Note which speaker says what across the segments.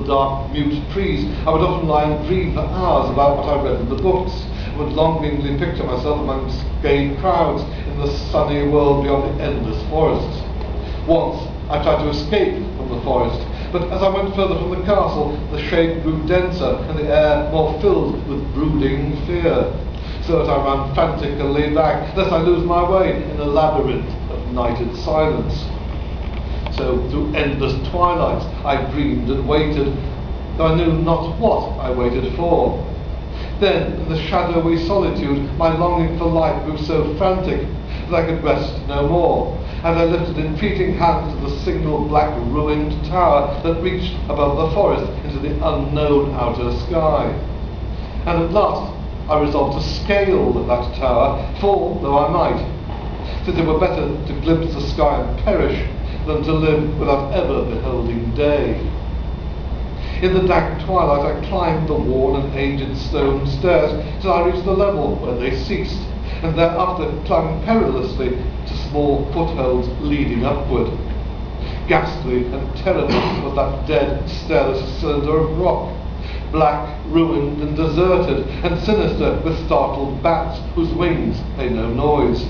Speaker 1: dark, mute trees, I would often lie and dream for hours about what I read in the books. I would longingly picture myself amongst gay crowds in the sunny world beyond the endless forests. Once I tried to escape from the forest, but as I went further from the castle, the shade grew denser and the air more filled with brooding fear, so that I ran frantically back, lest I lose my way in a labyrinth of nighted silence. So through endless twilights I dreamed and waited, though I knew not what I waited for. Then, in the shadowy solitude, my longing for life grew so frantic that I could rest no more, and I lifted entreating hands to the single black ruined tower that reached above the forest into the unknown outer sky. And at last I resolved to scale that tower, fall though I might, since it were better to glimpse the sky and perish than to live without ever beholding day. In the dank twilight I climbed the worn and aged stone stairs till I reached the level where they ceased, and thereafter clung perilously to small footholds leading upward. Ghastly and terrible was that dead, stairless cylinder of rock, black, ruined and deserted, and sinister with startled bats whose wings made no noise.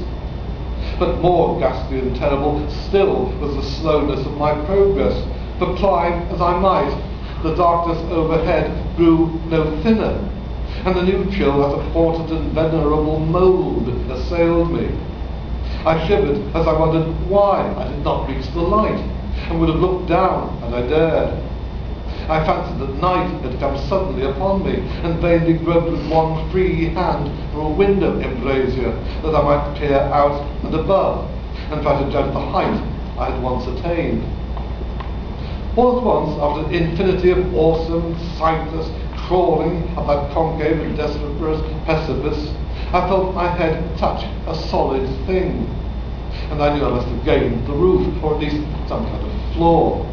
Speaker 1: But more ghastly and terrible still was the slowness of my progress, for climb as I might, the darkness overhead grew no thinner, and the new chill as a portent and venerable mould assailed me. I shivered as I wondered why I did not reach the light, and would have looked down had I dared. I fancied that night had come suddenly upon me, and vainly groped with one free hand for a window embrasure, that I might peer out and above, and try to judge the height I had once attained. All at once, after an infinity of awesome, sightless crawling up that concave and desperate precipice, I felt my head touch a solid thing, and I knew I must have gained the roof, or at least some kind of floor.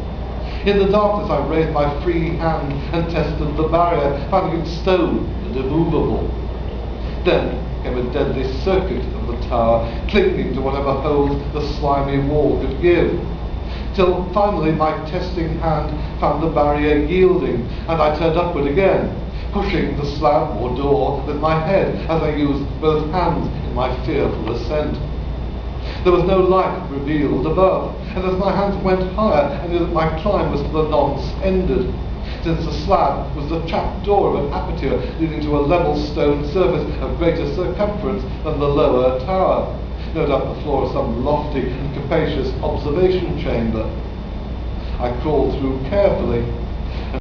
Speaker 1: In the darkness I raised my free hand and tested the barrier, finding it stone and immovable. Then came a deadly circuit of the tower, clinging to whatever hold the slimy wall could give, till finally my testing hand found the barrier yielding, and I turned upward again, pushing the slab or door with my head as I used both hands in my fearful ascent. There was no light revealed above, and as my hands went higher, I knew that my climb was to the nonce ended, since the slab was the trap door of an aperture leading to a level stone surface of greater circumference than the lower tower, no doubt the floor of some lofty and capacious observation chamber. I crawled through carefully,